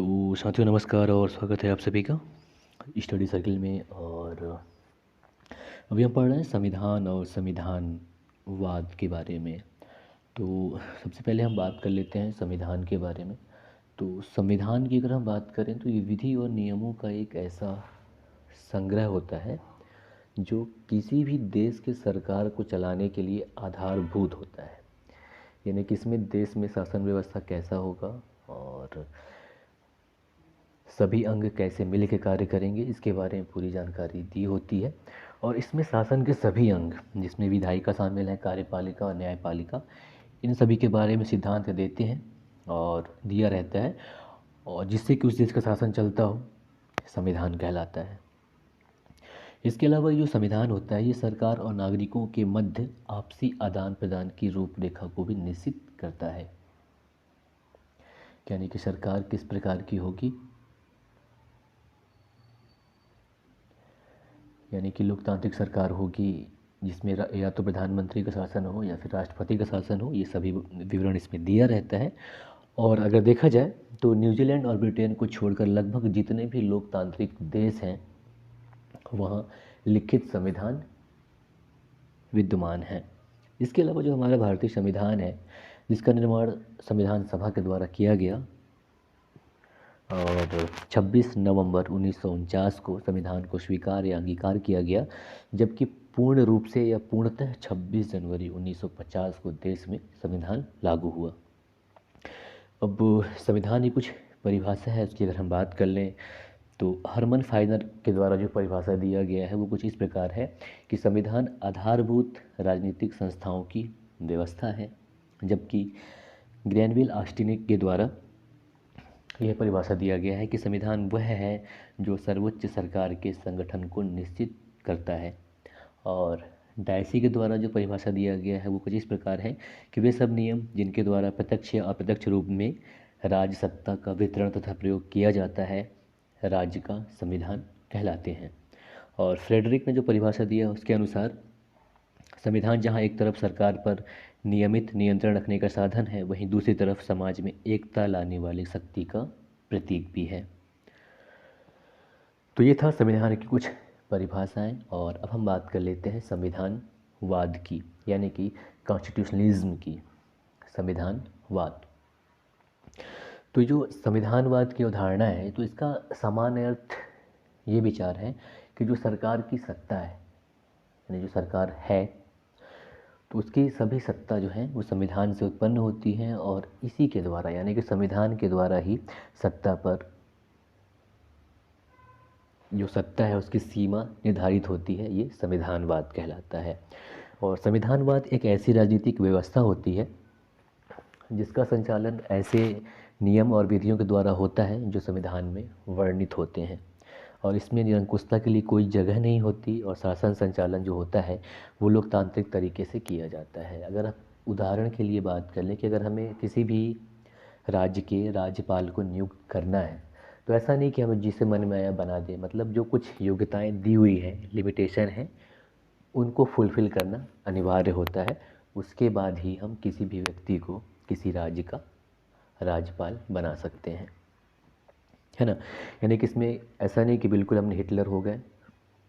तो साथियों नमस्कार और स्वागत है आप सभी का स्टडी सर्किल में। और अभी हम पढ़ रहे हैं संविधान और संविधानवाद के बारे में। तो सबसे पहले हम बात कर लेते हैं संविधान के बारे में। तो संविधान की अगर हम बात करें तो ये विधि और नियमों का एक ऐसा संग्रह होता है जो किसी भी देश के सरकार को चलाने के लिए आधारभूत होता है। यानी कि इसमें देश में शासन व्यवस्था कैसा होगा और सभी अंग कैसे मिल के कार्य करेंगे इसके बारे में पूरी जानकारी दी होती है। और इसमें शासन के सभी अंग, जिसमें विधायिका शामिल है, कार्यपालिका और न्यायपालिका, इन सभी के बारे में सिद्धांत देते हैं और दिया रहता है, और जिससे कि उस देश का शासन चलता हो संविधान कहलाता है। इसके अलावा जो संविधान होता है ये सरकार और नागरिकों के मध्य आपसी आदान प्रदान की रूपरेखा को भी निश्चित करता है। यानी कि सरकार किस प्रकार की होगी, यानी कि लोकतांत्रिक सरकार होगी जिसमें या तो प्रधानमंत्री का शासन हो या फिर राष्ट्रपति का शासन हो, ये सभी विवरण इसमें दिया रहता है। और अगर देखा जाए तो न्यूजीलैंड और ब्रिटेन को छोड़कर लगभग जितने भी लोकतांत्रिक देश हैं वहाँ लिखित संविधान विद्यमान है। इसके अलावा जो हमारा भारतीय संविधान है जिसका निर्माण संविधान सभा के द्वारा किया गया और 26 नवंबर 1949 को संविधान को स्वीकार या अंगीकार किया गया, जबकि पूर्ण रूप से या पूर्णतः 26 जनवरी 1950 को देश में संविधान लागू हुआ। अब संविधान की कुछ परिभाषा है, उसकी अगर हम बात कर लें तो हरमन फाइनर के द्वारा जो परिभाषा दिया गया है वो कुछ इस प्रकार है कि संविधान आधारभूत राजनीतिक संस्थाओं की व्यवस्था है, जबकि ग्रैनविल ऑस्टिन के द्वारा यह परिभाषा दिया गया है कि संविधान वह है जो सर्वोच्च सरकार के संगठन को निश्चित करता है। और डायसी के द्वारा जो परिभाषा दिया गया है वो कुछ इस प्रकार है कि वे सब नियम जिनके द्वारा प्रत्यक्ष या अप्रत्यक्ष रूप में राज्य सत्ता का वितरण तथा प्रयोग किया जाता है राज्य का संविधान कहलाते हैं। और फ्रेडरिक ने जो परिभाषा दिया उसके अनुसार संविधान जहाँ एक तरफ सरकार पर नियमित नियंत्रण रखने का साधन है, वहीं दूसरी तरफ समाज में एकता लाने वाली शक्ति का प्रतीक भी है। तो ये था संविधान की कुछ परिभाषाएं। और अब हम बात कर लेते हैं संविधानवाद की, यानी कि कॉन्स्टिट्यूशनलिज्म की। संविधानवाद, तो जो संविधानवाद की अवधारणा है तो इसका सामान्य अर्थ ये विचार है कि जो सरकार की सत्ता है, यानी जो सरकार है तो उसकी सभी सत्ता जो है वो संविधान से उत्पन्न होती है और इसी के द्वारा, यानी कि संविधान के द्वारा ही सत्ता पर जो सत्ता है उसकी सीमा निर्धारित होती है। ये संविधानवाद कहलाता है। और संविधानवाद एक ऐसी राजनीतिक व्यवस्था होती है जिसका संचालन ऐसे नियम और विधियों के द्वारा होता है जो संविधान में वर्णित होते हैं, और इसमें निरंकुशता के लिए कोई जगह नहीं होती, और शासन संचालन जो होता है वो लोकतांत्रिक तरीके से किया जाता है। अगर आप उदाहरण के लिए बात कर लें कि अगर हमें किसी भी राज्य के राज्यपाल को नियुक्त करना है तो ऐसा नहीं कि हमें जिसे मन में आया बना दे, मतलब जो कुछ योग्यताएं दी हुई हैं, लिमिटेशन है, उनको फुलफ़िल करना अनिवार्य होता है। उसके बाद ही हम किसी भी व्यक्ति को किसी राज्य का राज्यपाल बना सकते हैं, है ना। यानी कि इसमें ऐसा नहीं कि बिल्कुल हमने हिटलर हो गए,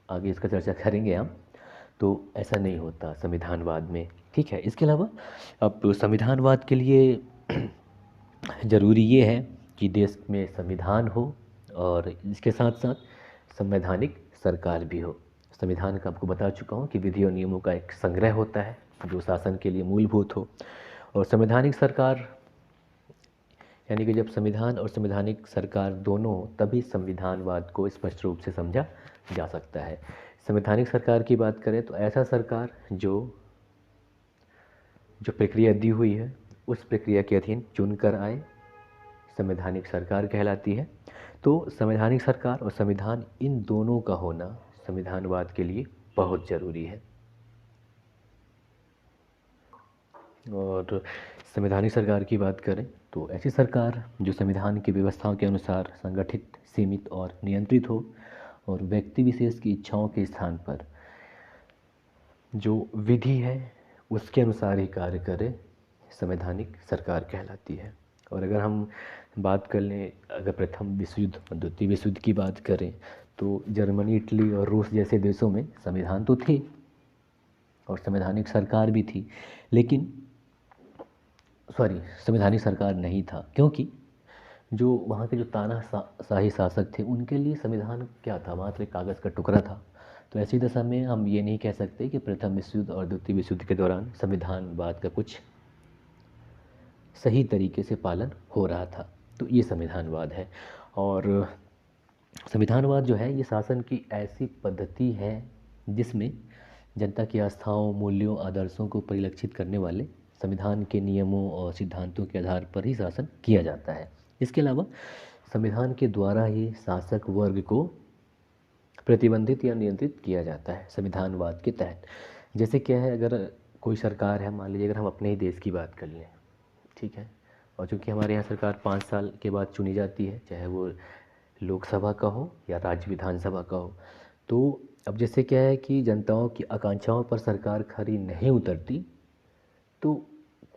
आगे इसका चर्चा करेंगे हम, तो ऐसा नहीं होता संविधानवाद में, ठीक है। इसके अलावा अब संविधानवाद के लिए ज़रूरी ये है कि देश में संविधान हो और इसके साथ साथ संवैधानिक सरकार भी हो। संविधान का आपको बता चुका हूँ कि विधि और नियमों का एक संग्रह होता है जो शासन के लिए मूलभूत हो। और संवैधानिक सरकार यानी कि जब संविधान और संवैधानिक सरकार दोनों हो तभी संविधानवाद को स्पष्ट रूप से समझा जा सकता है। संवैधानिक सरकार की बात करें तो ऐसा सरकार जो प्रक्रिया दी हुई है उस प्रक्रिया के अधीन चुनकर आए, संवैधानिक सरकार कहलाती है। तो संवैधानिक सरकार और संविधान, इन दोनों का होना संविधानवाद के लिए बहुत ज़रूरी है। और संवैधानिक सरकार की बात करें तो ऐसी सरकार जो संविधान की व्यवस्थाओं के अनुसार संगठित, सीमित और नियंत्रित हो, और व्यक्ति विशेष की इच्छाओं के स्थान पर जो विधि है उसके अनुसार ही कार्य करे, संवैधानिक सरकार कहलाती है। और अगर हम बात कर लें अगर प्रथम विश्व युद्ध और द्वितीय विश्व युद्ध की बात करें तो जर्मनी, इटली और रूस जैसे देशों में संविधान तो थे और संवैधानिक सरकार भी थी, लेकिन संवैधानिक सरकार नहीं था, क्योंकि जो वहाँ के जो तानाशाही शासक थे उनके लिए संविधान क्या था, मात्र एक कागज़ का टुकड़ा था। तो ऐसी दशा में हम ये नहीं कह सकते कि प्रथम विश्व युद्ध और द्वितीय विश्व युद्ध के दौरान संविधानवाद का कुछ सही तरीके से पालन हो रहा था। तो ये संविधानवाद है। और संविधानवाद जो है ये शासन की ऐसी पद्धति है जिसमें जनता की आस्थाओं, मूल्यों, आदर्शों को परिलक्षित करने वाले संविधान के नियमों और सिद्धांतों के आधार पर ही शासन किया जाता है। इसके अलावा संविधान के द्वारा ही शासक वर्ग को प्रतिबंधित या नियंत्रित किया जाता है संविधानवाद के तहत। जैसे क्या है, अगर कोई सरकार है, मान लीजिए अगर हम अपने ही देश की बात कर लें, ठीक है, और चूँकि हमारे यहाँ सरकार 5 साल के बाद चुनी जाती है, चाहे वो लोकसभा का हो या राज्य विधानसभा का हो, तो अब जैसे क्या है कि जनताओं की आकांक्षाओं पर सरकार खरी नहीं उतरती तो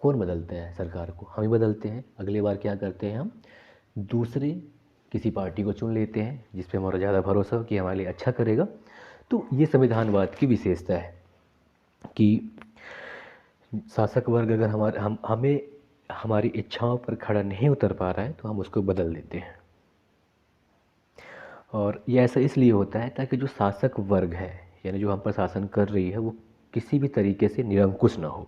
कौन बदलते हैं सरकार को? हम ही बदलते हैं। अगली बार क्या करते हैं, हम दूसरे किसी पार्टी को चुन लेते हैं जिस पे हमारा ज़्यादा भरोसा हो कि हमारे लिए अच्छा करेगा। तो ये संविधानवाद की विशेषता है कि शासक वर्ग अगर हमें हमारी इच्छाओं पर खड़ा नहीं उतर पा रहा है तो हम उसको बदल देते हैं। और ये ऐसा इसलिए होता है ताकि जो शासक वर्ग है, यानी जो हम पर शासन कर रही है, वो किसी भी तरीके से निरंकुश ना हो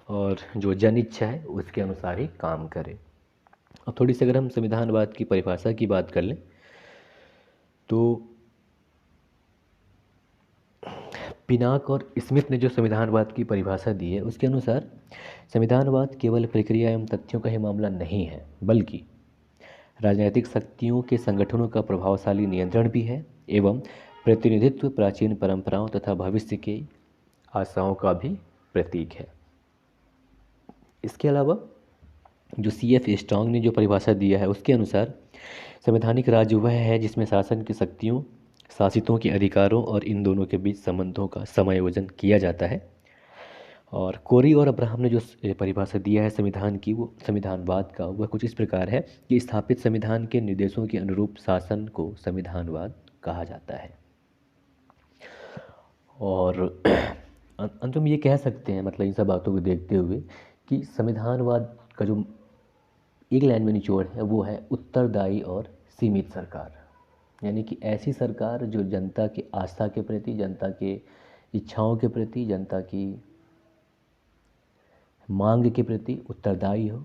और जो जन इच्छा है उसके अनुसार ही काम करे। और थोड़ी सी अगर हम संविधानवाद की परिभाषा की बात कर लें तो पिनाक और स्मिथ ने जो संविधानवाद की परिभाषा दी है उसके अनुसार संविधानवाद केवल प्रक्रिया एवं तथ्यों का ही मामला नहीं है, बल्कि राजनीतिक शक्तियों के संगठनों का प्रभावशाली नियंत्रण भी है एवं प्रतिनिधित्व, प्राचीन परंपराओं तथा भविष्य के आशाओं का भी प्रतीक है। इसके अलावा जो C.F. स्ट्रॉन्ग ने जो परिभाषा दिया है उसके अनुसार संवैधानिक राज्य वह है जिसमें शासन की शक्तियों, शासितों के अधिकारों और इन दोनों के बीच संबंधों का समायोजन किया जाता है। और कोरी और अब्राहम ने जो परिभाषा दिया है संविधान की, वो संविधानवाद का, वह कुछ इस प्रकार है कि स्थापित संविधान के निर्देशों के अनुरूप शासन को संविधानवाद कहा जाता है। और अंत में ये कह सकते हैं, मतलब इन सब बातों को देखते हुए, कि संविधानवाद का जो एक लाइन में निचोड़ है वो है उत्तरदायी और सीमित सरकार। यानी कि ऐसी सरकार जो जनता की आस्था के प्रति, जनता के इच्छाओं के प्रति, जनता की मांग के प्रति उत्तरदायी हो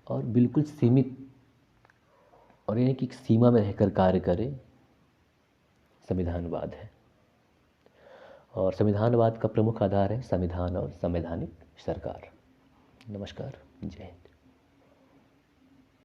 और बिल्कुल सीमित, और यानी कि एक सीमा में रहकर कार्य करे, संविधानवाद है। और संविधानवाद का प्रमुख आधार है संविधान और संवैधानिक सरकार। नमस्कार, जय हिंद।